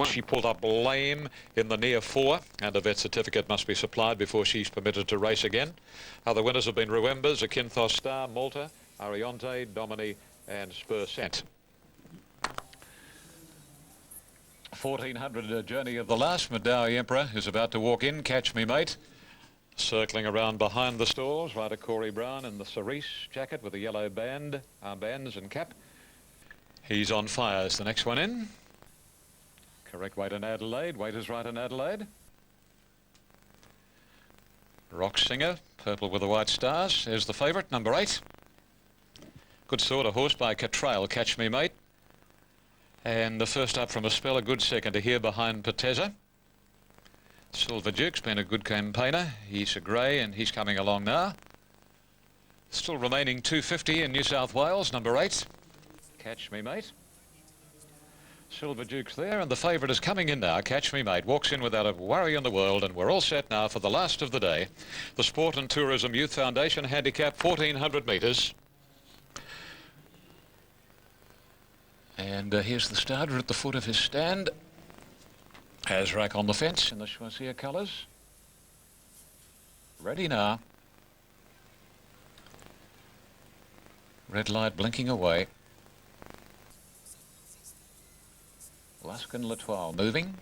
She pulled up lame in the near 4, and a vet certificate must be supplied before she's permitted to race again. Other winners have been Ruembers, Akinthos Star, Malta, Arionte, Domini and Spur Scent. 1400 journey of the last. Madawi Emperor is about to walk in. Catch Me Mate. Circling around behind the stalls, rider Corey Brown in the cerise jacket with a yellow band, armbands and cap. He's on fire is the next one in. Correct weight in Adelaide. Weight is right in Adelaide. Rock Singer, purple with the white stars, is the favourite, number 8. Good sort of horse by Catrail, Catch Me Mate. And the first up from a spell, a good second to here behind Pateza. Silver Duke's been a good campaigner. He's a grey and he's coming along now. Still remaining 250 in New South Wales, number 8. Catch Me Mate. Silver Duke's there and the favourite is coming in now. Catch Me Mate walks in without a worry in the world, and we're all set now for the last of the day. The Sport and Tourism Youth Foundation handicap 1400 metres. And here's the starter at the foot of his stand. Azrak on the fence in the Choisir colours. Ready now. Red light blinking away. Luskin L'Etoile moving.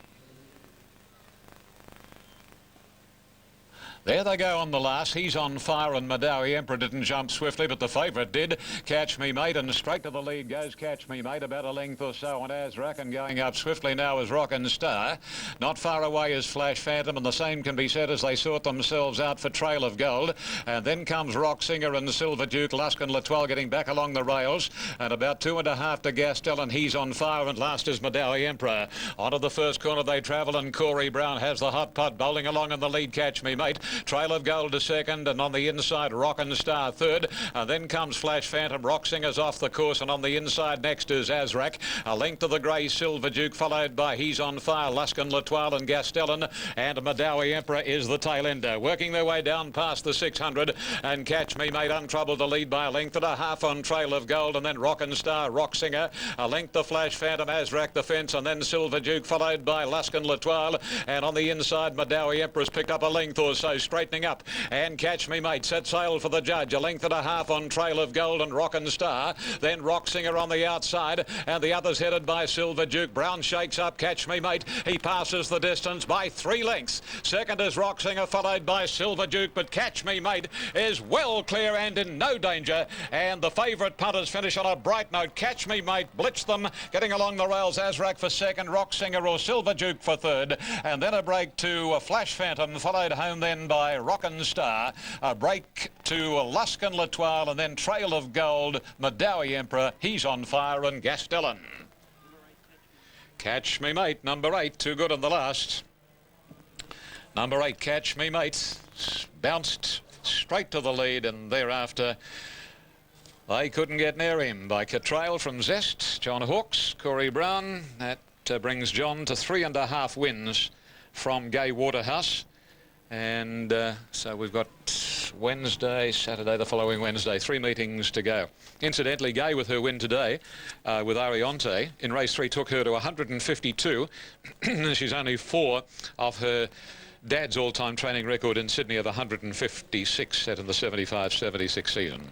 There they go on the last. He's on fire and Madawi Emperor didn't jump swiftly, but the favourite did. Catch Me Mate, and straight to the lead goes Catch Me Mate, about a length or so on Azrak, and going up swiftly now is Rockin' Star. Not far away is Flash Phantom, and the same can be said as they sort themselves out for Trail of Gold. And then comes Rock Singer and Silver Duke. Luskin L'Etoile getting back along the rails, and about 2.5 to Gastel, and he's on fire, and last is Madawi Emperor. Onto the first corner they travel, and Corey Brown has the hot putt, bowling along in the lead. Catch Me Mate. Trail of Gold to second, and on the inside Rockin' Star third, and then comes Flash Phantom. Rock Singer's off the course, and on the inside next is Azrak. A length of the grey Silver Duke, followed by He's on Fire, Luskin L'Etoile and Gastelin, and Madawi Emperor is the tail ender, working their way down past the 600, and Catch Me Mate untroubled to lead by a length and a half on Trail of Gold, and then Rockin' Star, Rock Singer, a length of Flash Phantom, Azrak the fence, and then Silver Duke, followed by Luskin L'Etoile, and on the inside Madawi Emperor's picked up a length or so, straightening up, and Catch Me Mate set sail for the judge, a length and a half on Trail of Gold and Rockin' Star, then Rock Singer on the outside, and the others headed by Silver Duke. Brown shakes up Catch Me Mate, he passes the distance by 3 lengths. Second is Rock Singer, followed by Silver Duke, but Catch Me Mate is well clear and in no danger, and the favourite punters finish on a bright note. Catch Me Mate blitzed them, getting along the rails. Azrak for second, Rock Singer or Silver Duke for third, and then a break to Flash Phantom, followed home then by Rockin' Star, a break to Luskin L'Etoile, and then Trail of Gold, Madawi Emperor, He's on Fire and Gastelin. Catch Me Mate, number 8, too good in the last. Number 8, Catch Me Mate, bounced straight to the lead, and thereafter they couldn't get near him. By Catrail from Zest, John Hawkes, Corey Brown. That brings John to 3.5 wins from Gay Waterhouse. And so we've got Wednesday, Saturday, the following Wednesday, 3 meetings to go. Incidentally, Gay, with her win today with Arionte in race 3, took her to 152. She's only 4 of her dad's all-time training record in Sydney of 156 set in the 75-76 season.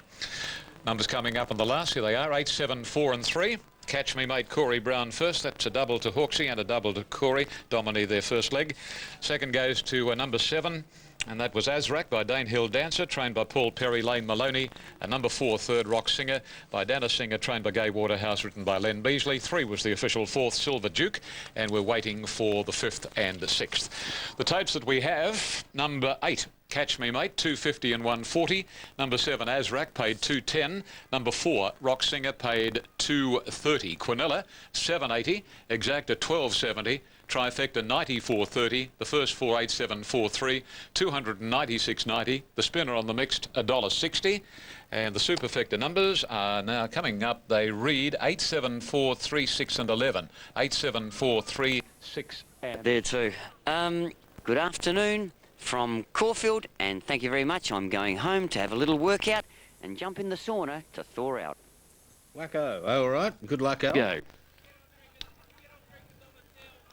Numbers coming up on the last. Here they are, 8, 7, 4 and 3. Catch Me Mate, Corey Brown first. That's a double to Hawksy and a double to Corey. Domini their first leg. Second goes to number 7. And that was Azrak by Dane Hill Dancer, trained by Paul Perry, Lane Maloney. And number 4, Third Rock Singer by Dana Singer, trained by Gay Waterhouse, written by Len Beasley. 3 was the official 4th, Silver Duke. And we're waiting for the 5th and the 6th. The tapes that we have, number 8. Catch Me Mate, 250 and 140. Number 7, Azrak, paid 210. Number 4, Rock Singer, paid 230. Quinella, 780. Exacta, 1270. Trifecta, 94.30. The first 4, 8743. 296.90. The spinner on the mixed, $1.60. And the superfecta numbers are now coming up. They read 874, 3, 6 and 11. 874, 3, 6 and... There too. Good afternoon from Caulfield, and thank you very much. I'm going home to have a little workout and jump in the sauna to thaw out. Wacko, all right. Good luck, Al. Go.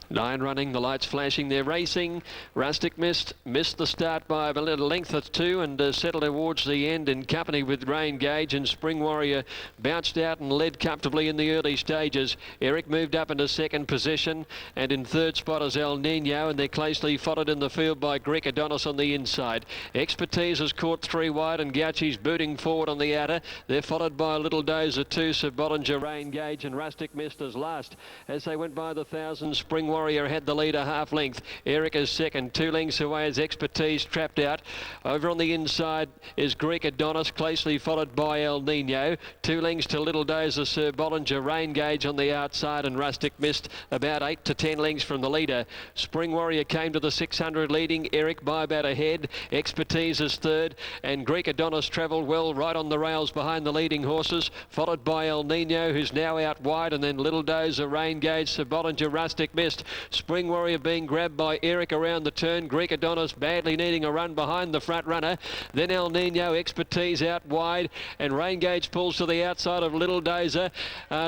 9 running, the lights flashing, they're racing. Rustic missed the start by a little length or two and settled towards the end in company with Rain Gauge, and Spring Warrior bounced out and led comfortably in the early stages. Eric moved up into second position, and in third spot is El Nino, and they're closely followed in the field by Greek Adonis on the inside. Expertise has caught 3 wide, and Gauchi's booting forward on the outer. They're followed by a Little Dozer 2, Sir Bollinger, Rain Gauge, and Rustic missed as last. As they went by the 1,000, Spring Warrior had the lead a half length. Eric is second, 2 lengths away as Expertise trapped out. Over on the inside is Greek Adonis, closely followed by El Nino. 2 lengths to Little Dozer, Sir Bollinger, Rain Gauge on the outside, and Rustic missed about 8 to 10 lengths from the leader. Spring Warrior came to the 600 leading, Eric by about a head. Expertise is third, and Greek Adonis travelled well right on the rails behind the leading horses, followed by El Nino, who's now out wide, and then Little Dozer, Rain Gauge, Sir Bollinger, Rustic missed. Spring Warrior being grabbed by Eric around the turn. Greek Adonis badly needing a run behind the front runner. Then El Nino, Expertise out wide, and Rain Gauge pulls to the outside of Little Dozer.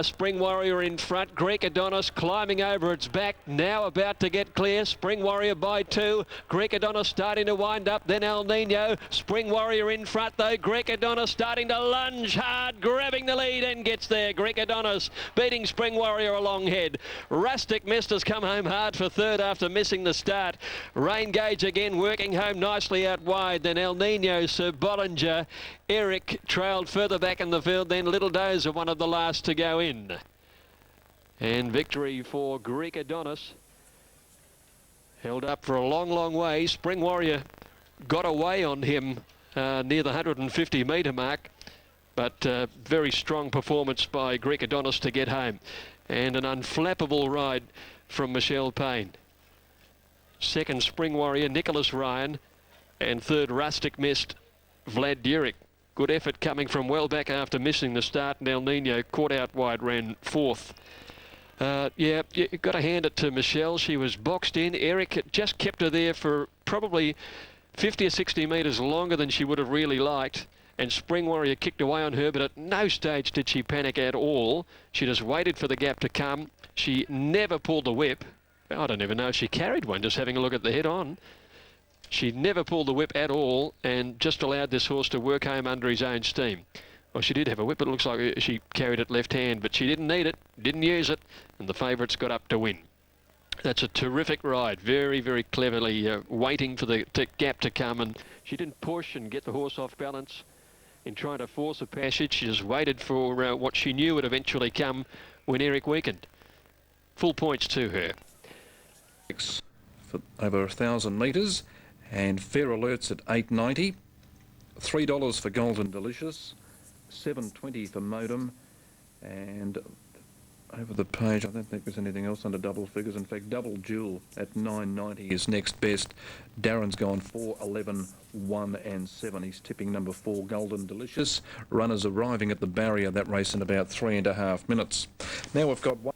Spring Warrior in front. Greek Adonis climbing over its back, now about to get clear. Spring Warrior by 2. Greek Adonis starting to wind up. Then El Nino. Spring Warrior in front though. Greek Adonis starting to lunge hard, grabbing the lead and gets there. Greek Adonis beating Spring Warrior along head. Rustic Mist has come home hard for third after missing the start. Rain Gauge again working home nicely out wide. Then El Nino, Sir Bollinger, Eric trailed further back in the field. Then Little Dozer, one of the last to go in. And victory for Greek Adonis. Held up for a long, long way. Spring Warrior got away on him near the 150 metre mark, but very strong performance by Greek Adonis to get home, and an unflappable ride from Michelle Payne. Second, Spring Warrior, Nicholas Ryan, and third, Rustic Mist, Vlad Durick. Good effort coming from well back after missing the start, and El Nino caught out wide, ran fourth. Yeah, you've got to hand it to Michelle. She was boxed in. Eric just kept her there for probably 50 or 60 metres longer than she would have really liked. And Spring Warrior kicked away on her, but at no stage did she panic at all. She just waited for the gap to come. She never pulled the whip. I don't even know if she carried one, just having a look at the head on. She never pulled the whip at all and just allowed this horse to work home under his own steam. Well, she did have a whip, but it looks like she carried it left hand, but she didn't need it, didn't use it, and the favourites got up to win. That's a terrific ride, very, very cleverly waiting for the gap to come, and she didn't push and get the horse off balance in trying to force a passage. She just waited for what she knew would eventually come when Eric weakened. Full points to her. For over 1,000 metres, and Fair Alert's at $8.90, $3 for Golden Delicious, $7.20 for Modem, and over the page I don't think there's anything else under double figures. In fact, Double Jewel at $9.90 is next best. Darren's gone 4, 11, 1 and 7. He's tipping number 4 Golden Delicious. Runners arriving at the barrier, that race in about 3.5 minutes. Now we've got one.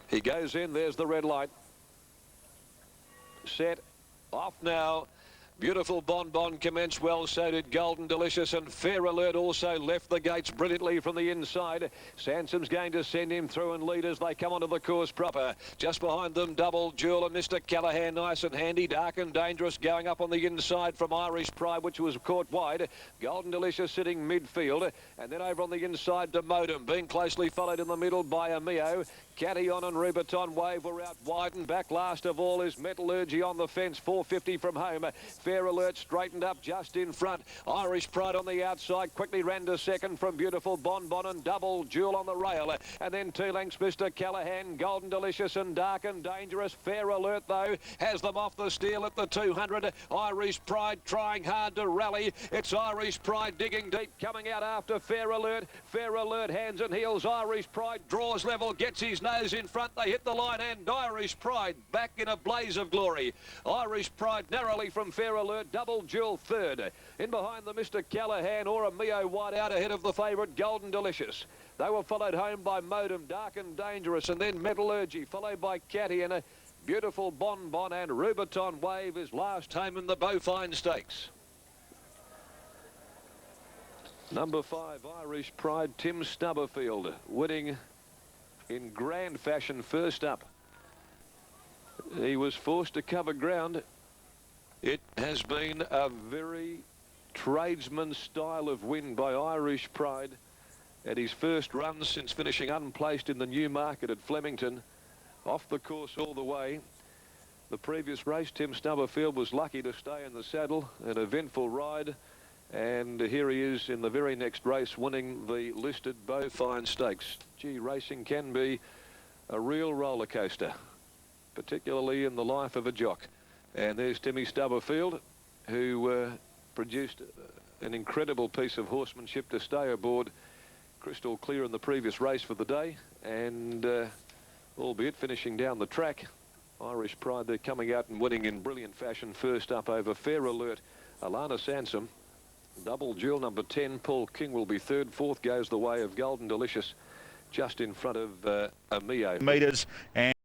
He goes in, there's the red light. Set, off now. Beautiful Bonbon commenced well, so did Golden Delicious, and Fair Alert also left the gates brilliantly from the inside. Sansom's going to send him through and lead as they come onto the course proper. Just behind them, Double Jewel and Mr. Callahan, nice and handy. Dark and Dangerous going up on the inside from Irish Pride, which was caught wide. Golden Delicious sitting midfield, and then over on the inside to Modem, being closely followed in the middle by Amio. Catiyon and Rubiton Wave were out wide, and back last of all is Metallurgy on the fence, 450 from home. Fair Alert straightened up just in front. Irish Pride on the outside quickly ran to second from Beautiful Bonbon and Double Jewel on the rail. And then 2 lengths Mr. Callahan, Golden Delicious and Dark and Dangerous. Fair Alert though has them off the steel at the 200. Irish Pride trying hard to rally. It's Irish Pride digging deep, coming out after Fair Alert. Fair Alert hands and heels. Irish Pride draws level, gets his nose in front. They hit the line, and Irish Pride back in a blaze of glory. Irish Pride narrowly from Fair Alert. Double Jewel third. In behind the Mr. Callahan or a Mio wide out ahead of the favourite Golden Delicious. They were followed home by Modem, Dark and Dangerous, and then Metallurgy, followed by Catty, and a Beautiful Bonbon, and Rubiton Wave is last home in the Beaufine Stakes. Number 5, Irish Pride, Tim Stubberfield, winning in grand fashion first up. He was forced to cover ground. It has been a very tradesman style of win by Irish Pride at his first run since finishing unplaced in the Newmarket at Flemington. Off the course all the way. The previous race, Tim Stubberfield was lucky to stay in the saddle. An eventful ride. And here he is in the very next race, winning the listed Bovine Stakes. Gee, racing can be a real roller coaster, particularly in the life of a jock. And there's Timmy Stubberfield, who produced an incredible piece of horsemanship to stay aboard crystal clear in the previous race for the day. And albeit finishing down the track, Irish Pride, they're coming out and winning in brilliant fashion. First up over Fair Alert, Alana Sansom. Double duel number 10, Paul King will be third. Fourth goes the way of Golden Delicious, just in front of Amio. Meters and